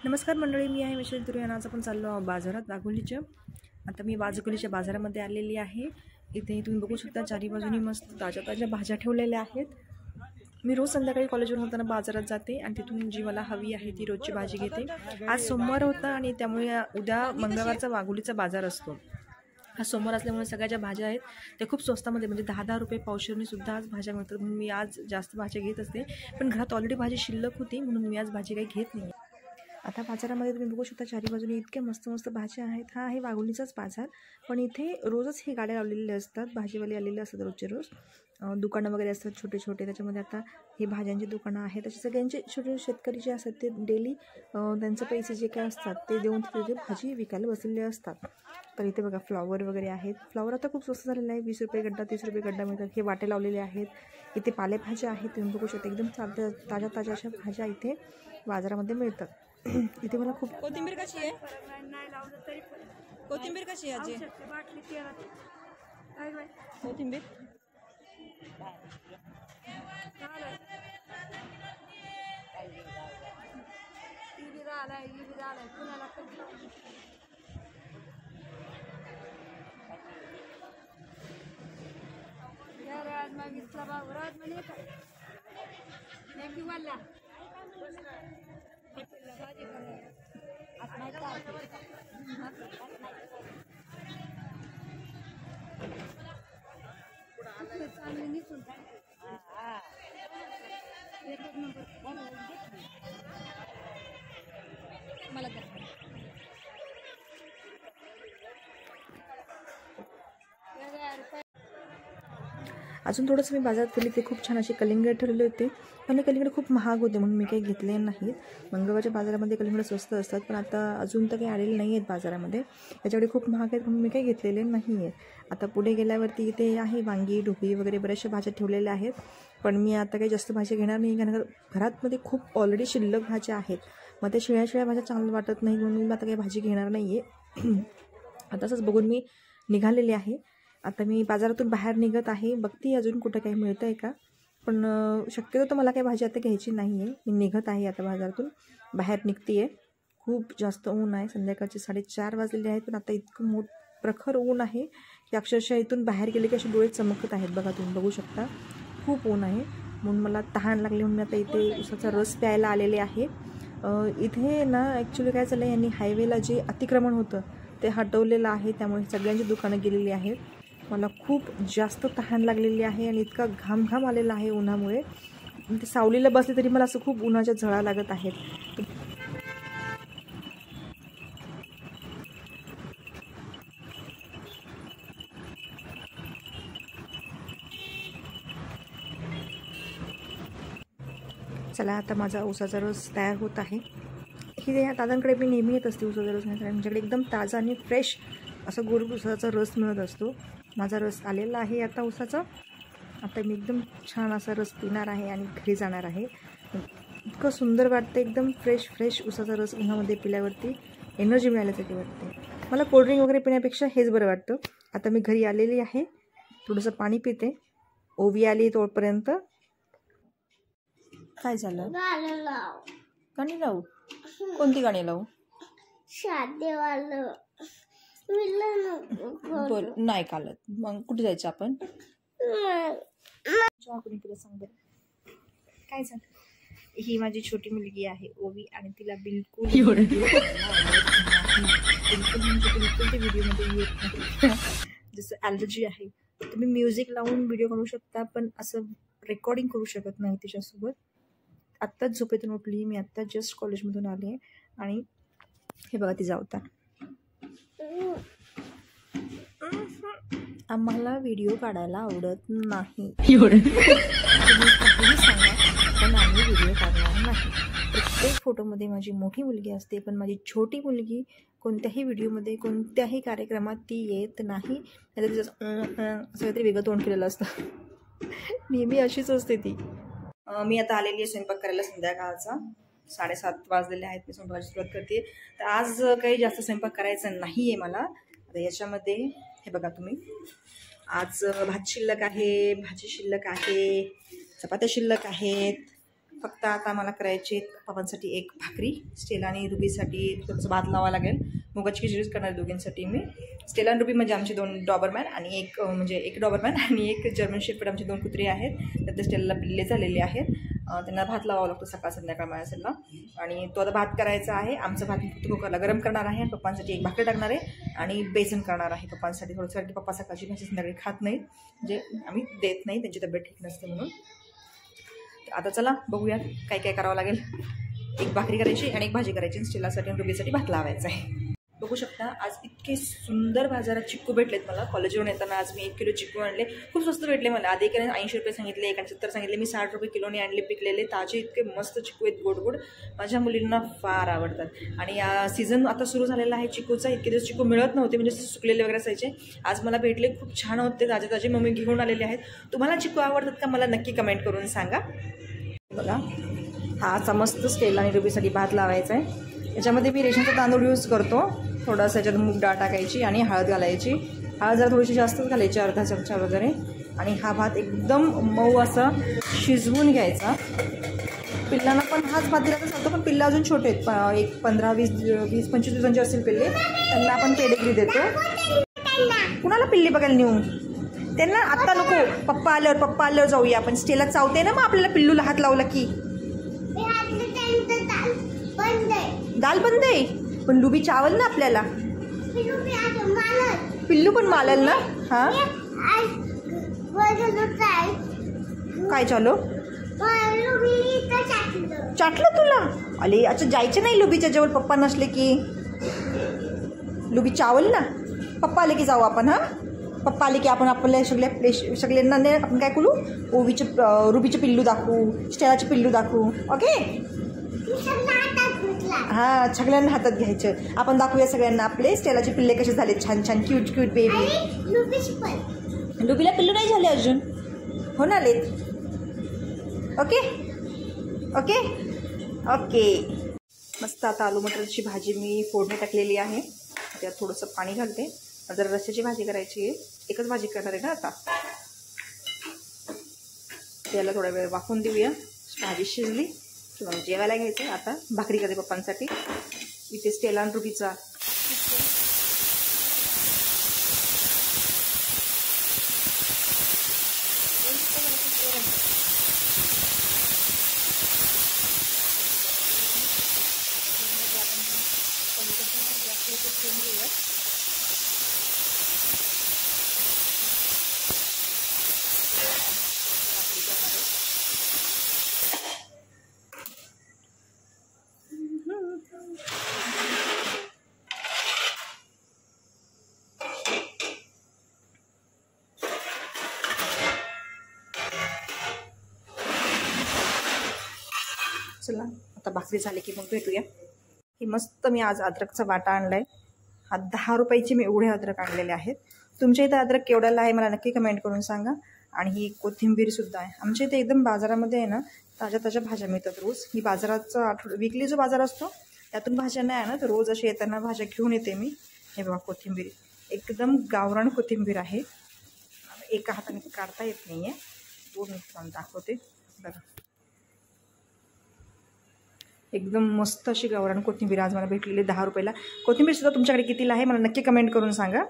नमस्कार मंडळी, मी आहे मिशेल तुरे आणि आज आपण चाललो बाजारात वाघोलीच्या. आता मी वाघोलीच्या बाजारामध्ये आलेली आहे. इथे तुम्ही बघू शकता चारी बाजूनी मस्त ताज्या ताज्या भाज्या ठेवलेल्या आहेत. मी रोज संध्याकाळी कॉलेजवरून होताना बाजारात जाते आणि तिथून जी मला हवी आहे ती रोजची भाजी घेते. आज सोमवार होता आणि त्यामुळे उद्या मंगळवारचा वाघोलीचा बाजार असतो. हा सोमवार असल्यामुळे सगळ्या ज्या भाज्या आहेत त्या खूप स्वस्तामध्ये म्हणजे 10-10 रुपये पावशेरने सुद्धा आज भाज्या मिळतात. म्हणून मी आज जास्त भाज्या घेत असते, पण घरात ऑलरेडी भाजी शिल्लक होती म्हणून मी आज भाजी काही घेत नाही. आता बाजारामध्ये तुम्ही बघू शकता चारी बाजूने इतक्या मस्त मस्त भाज्या आहेत. हा आहे वाघोलीचाच बाजार, पण इथे रोजच हे गाड्या लावलेले असतात, भाजीवाले आलेले असतात रोजचे रोज. दुकानं वगैरे असतात छोटे छोटे, त्याच्यामध्ये आता हे भाज्यांची दुकानं आहेत. असे सगळ्यांचे छोटे शेतकरी जे असतात ते डेली त्यांचे पैसे जे काय असतात ते देऊन तिथे भाजी विकायला बसलेले असतात. तर इथे बघा फ्लॉवर वगैरे आहेत. फ्लॉवर आता खूप स्वस्त झालेला आहे, 20 रुपये गड्डा, 30 रुपये गड्डा मिळतात. हे वाटे लावलेले आहेत. इथे पालेभाज्या आहेत, तुम्ही बघू शकता एकदम ताज्या ताज्या अशा भाज्या इथे बाजारामध्ये मिळतात. इथे मला खूप कोथिंबीर कशी आहे? कोथिंबीर कशी आहे? कोथिंबीर अजून थोडंसं मी बाजारात गेले ते खूप छान असे कलिंगड ठरवले होते, पण कलिंगड खूप महाग होते म्हणून मी काही घेतले नाहीत. मंगळवारच्या बाजारामध्ये कलिंगड स्वस्त असतात, पण आता अजून तर काही आलेले नाही आहेत बाजारामध्ये. त्याच्याकडे खूप महाग आहेत म्हणून मी काही घेतलेले नाही आहेत. आता पुढे गेल्यावरती इथे आहे वांगी, ढोबळी वगैरे बऱ्याचशा भाज्या ठेवलेल्या आहेत, पण मी आता काही जास्त भाज्या घेणार नाही कारण घरातमध्ये खूप ऑलरेडी शिल्लक भाज्या आहेत. मग त्या शिळ्या भाज्या चांगलं वाटत नाही म्हणून मी आता काही भाजी घेणार नाही आहे. आता असंच बघून मी निघालेली आहे. आता मी बाजारातून बाहेर निघत आहे, बघते अजून कुठं काही मिळतं आहे का, पण शक्यतो तर मला काही भाजी आता घ्यायची नाही आहे. मी निघत आहे आता बाजारातून बाहेर निघते आहे. खूप जास्त ऊन आहे, संध्याकाळचे 4:30 वाजलेले आहेत, पण आता इतकं प्रखर ऊन आहे की अक्षरशः इथून बाहेर गेले की असे डोळे चमकत आहेत. बघा, तुम्ही बघू शकता खूप ऊन आहे. म्हणून मला तहान लागली म्हणून आता इथे उसाचा रस प्यायला आलेले आहे. इथे ना ॲक्च्युली काय झालं, यांनी हायवेला जे अतिक्रमण होतं ते हटवलेलं आहे, त्यामुळे सगळ्यांची दुकानं गेलेली आहेत. मला खूप जास्त तहान लागलेली आहे आणि इतका घाम आलेला आहे उन्हामुळे. ते सावलीला बसले तरी मला असं खूप उन्हाच्या झळा लागत आहेत. चला, आता माझा उसाचा रस तयार होत आहे. ही या दादांकडे मी नेहमी येत असते उसाचा रस घेण्यासाठी. आमच्याकडे एकदम ताजा आणि फ्रेश असं गोड उसाचा रस मिळत असतो. माझा रस आलेला आहे आता उसाचा. आता मी एकदम छान असा रस पिणार आहे आणि घरी जाणार आहे. इतकं सुंदर वाटतं, एकदम फ्रेश उसाचा रस उन्हामध्ये पिल्यावरती एनर्जी मिळाल्यासारखी वाटते. मला कोल्ड्रिंक वगैरे पिण्यापेक्षा हेच बरं वाटतं. आता मी घरी आलेली आहे, थोडंसं पाणी पिते. ओवी आली तोपर्यंत. काय झालं? गाणी लावू? कोणती गाणी लावू? बोल. नाही कालत. मग कुठे जायचं आपण? सांग बरं काय झालं. ही माझी छोटी मुलगी आहे ओवी, आणि तिला बिलकुल ते व्हिडिओमध्ये येत नाही. जसं ॲलर्जी आहे. तुम्ही म्युझिक लावून व्हिडिओ काढू शकता, पण असं रेकॉर्डिंग करू शकत नाही तिच्यासोबत. आत्ताच झोपेतून उठली मी, आत्ताच जस्ट कॉलेजमधून आले आणि हे बघा ती जावता. आम्हाला व्हिडिओ काढायला आवडत नाही. तुम्ही काहीही सांगा, पण आम्ही व्हिडिओ काढणार नाही. प्रत्येक फोटोमध्ये माझी मोठी मुलगी असते, पण माझी छोटी मुलगी कोणत्याही व्हिडिओमध्ये कोणत्याही कार्यक्रमात ती येत नाही. नाहीतर असं काहीतरी वेगळं तोंड केलेलं असतं. नेहमी अशीच असते ती. मी आता आलेली आहे स्वयंपाक करायला संध्याकाळचा. 7:30 वाजलेले आहेत. मी स्वयंपाकाची सुरुवात करते. तर आज काही जास्त स्वयंपाक करायचा नाही आहे मला. आता याच्यामध्ये हे बघा तुम्ही, आज भात शिल्लक आहे, भाजी शिल्लक आहे, चपात्या शिल्लक आहेत, फक्त आता मला करायचे पप्पांसाठी एक भाकरी, स्टेला आणि रुबीसाठी थोडंसं भात लावावं लागेल. मुगाची खिचडीच करणार दोघींसाठी मी. स्टेला आणि रुबी म्हणजे आमचे 2 डॉबरमॅन आणि एक डॉबरमॅन आणि एक जर्मन शेपर्ड आमचे 2 कुत्रे आहेत. तर ते स्टेलला पिल्ले झालेले आहेत. त्यांना भात लावावा लागतो सकाळ संध्याकाळ माझ्याला. आणि तो आता भात करायचा आहे. आमचा भात फक्त कुकरला गरम करणार आहे आणि पप्पांसाठी एक भाकरी टाकणार आहे आणि बेसन करणार आहे पप्पांसाठी थोडंसं. पप्पा सकाळची भाजी संध्याकाळी खात नाहीत, म्हणजे आम्ही देत नाही, त्यांची तब्येत ठीक नसते म्हणून. आता चला बघूया काय काय करावं लागेल. एक भाकरी करायची आणि एक भाजी करायची. स्टेलासाठी आणि रुबीसाठी भात लावायचा आहे. बघू शकता आज इतके सुंदर बाजारात चिक्कू भेटलेत मला. कॉलेजवरून येताना आज मी 1 किलो चिक्कू आणले. खूप स्वस्त भेटले मला. आधी एकाने 80 रुपये सांगितले, एकाने 70 सांगितले. मी 60 रुपये किलोने आणले पिकलेले ताजे. इतके मस्त चिक्कू आहेत, गोड गोड. माझ्या मुलींना फार आवडतात. आणि सीझन आता सुरू झालेला आहे चिक्कूचा. इतके दिवस चिक्कू मिळत नव्हते, म्हणजे सुकलेले वगैरे असायचे. आज मला भेटले, खूप छान होते, ताजे ताजे. मम्मी घेऊन आलेले आहेत. तुम्हाला चिक्कू आवडतात का मला नक्की कमेंट करून सांगा. बघा हा असा मस्त स्टेला आणि रुबीसाठी भात लावायचा आहे. याच्यामध्ये मी रेशनचा तांदूळ यूज करतो. थोडासा याच्यात मूग डाळ टाकायची आणि हळद घालायची. हळद जरा थोडीशी जास्तच घालायची, अर्धा चमचा वगैरे. आणि हा भात एकदम मऊ असा शिजवून घ्यायचा. पिल्लांना पण हाच भात दिला तर चालतो, पण पिल्लं अजून छोटे आहेत. एक 15-20-25 दिवसांचे असतील पिल्ले, त्यांना आपण पेडेग्री देतो. कुणाला पिल्ले बघायला नेऊ? त्यांना आत्ता नको, पप्पा आल्यावर जाऊया आपण. स्टेला चावते ना मग आपल्याला पिल्लूला हात लावला की. दाल बंद आहे, पण लुबी चावल ना आपल्याला. पिल्लू पण मालल ना. हा काय चालो चाटलं तुला? अरे अच्छा जायचं नाही लुबीच्या जवळ पप्पा नसले की. लुबी चावल ना. पप्पा आले की जाऊ आपण. हां पप्पा आले की आपण आपल्या सगळ्यांना आपण काय करू, रुबीचे पिल्लू दाखवू, स्टेलाचे पिल्लू दाखवू. ओके हां सगळ्यांना हातात घ्यायचं. आपण दाखवूया सगळ्यांना आपले स्टेलाचे पिल्ले कसे झाले, छान छान क्यूट क्यूट बेबी. लुबीला पिल्लू नाही झाले अजून, होणार आलेत. ओके ओके ओके मस्त. आता आलू मटरची भाजी मी फोडणी टाकलेली आहे. त्यात थोडंसं पाणी घालते. जर रस्स्याची भाजी करायची आहे, एकच भाजी करणार आहे ना आता. त्याला थोडा वेळ वाफवून देऊया. भाजी शिजली किंवा जेवायला घ्यायचं. आता भाकरी करते पप्पांसाठी. इथे स्टेला आणि रुबीचा चला आता भाकरी झाली की मग भेटूया. ही मस्त मी आज अद्रकचा वाटा आणलाय. हा 10 रुपयाची मी एवढे अद्रक आणलेले आहेत. तुमच्या इथं अद्रक केवढ्याला आहे मला नक्की कमेंट करून सांगा. आणि ही कोथिंबीर सुद्धा आहे. आमच्या इथे एकदम बाजारामध्ये आहे ना ताज्या ताज्या भाज्या मिळतात रोज. ही बाजाराचा वीकली जो बाजार असतो त्यातून भाज्या नाही आणत, रोज असे येताना भाज्या घेऊन येते मी. हे बघा कोथिंबीर एकदम गावरान कोथिंबीर आहे. एका हाताने काढता येत नाही आहे. 2 मिनिट दाखवते. बघा एकदम मस्त अशी गावरान कोथिंबीर आज मला भेटलेली 10 रुपयाला. कोथिंबीर सुद्धा तुमच्याकडे कितीला आहे मला नक्की कमेंट करून सांगा.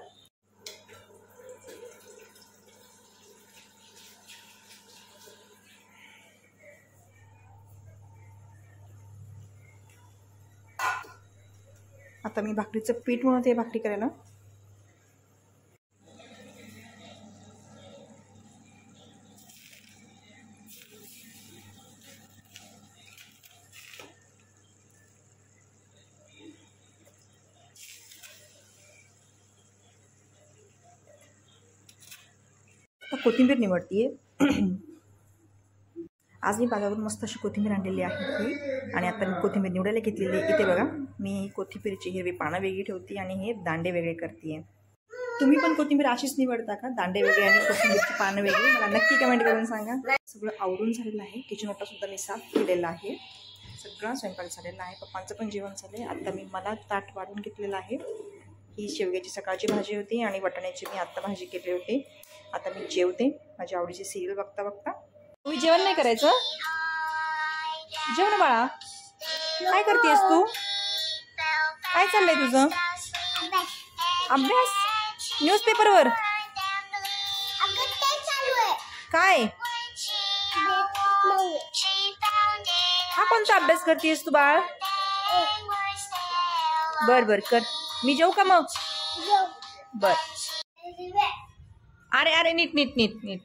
आता मी भाकरीचं पीठ बनवते भाकरी करायला. कोथिंबीर निवडतीये. आज मी बाजारातून मस्त अशी कोथिंबीर आणलेली आहे ही. आणि आता मी कोथिंबीर निवडायला घेतलेली. इथे बघा मी कोथिंबीरची हिरवी पानं वेगळी ठेवते आणि हे दांडे वेगळे करते. तुम्ही पण कोथिंबीर अशीच निवडता का, दांडे वेगळे आणि कोथिंबीरची पानं वेगळी? मला नक्की कमेंट करून सांगा. सगळं आवरून झालेलं आहे. किचन ओटा सुद्धा मी साफ केलेला आहे. सगळं स्वयंपाक झालेला आहे. पप्पांचं पण जेवण झालं. आता मी मला ताट वाढून घेतलेलं आहे. ही शेवग्याची सकाळची भाजी होती आणि वाटाण्याची मी आत्ता भाजी केली होती. आता मी जेवते माझ्या आवडीची सिरियल बघता बघता. तुम्ही जेवण नाही करायचं? जेव ना बाळा. काय करतेस तू? काय चाललंय तुझं? अभ्यास न्यूजपेपरवर. काय हा कोणता अभ्यास करतेस तू बाळ? बर बर कर. मी जेऊ का मग? बर. अरे अरे नीट नीट नीट नीट.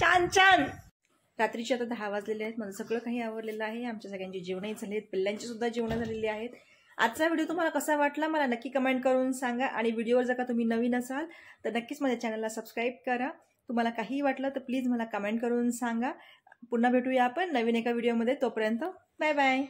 छान छान. रात्रीचे आता 10 वाजलेले आहेत. माझं सगळं काही आवरलेलं आहे. आमच्या सगळ्यांची जेवणही झाली आहेत. पिल्लांची सुद्धा जेवणं झालेली आहेत. आजचा व्हिडिओ तुम्हाला कसा वाटला मला नक्की कमेंट करून सांगा. आणि व्हिडिओवर जर का तुम्ही नवीन असाल तर नक्कीच माझ्या चॅनलला सबस्क्राईब करा. तुम्हाला काही वाटलं तर प्लीज मला कमेंट करून सांगा. पुन्हा भेटूया आपण नवीन एका व्हिडिओमध्ये. तोपर्यंत बाय बाय.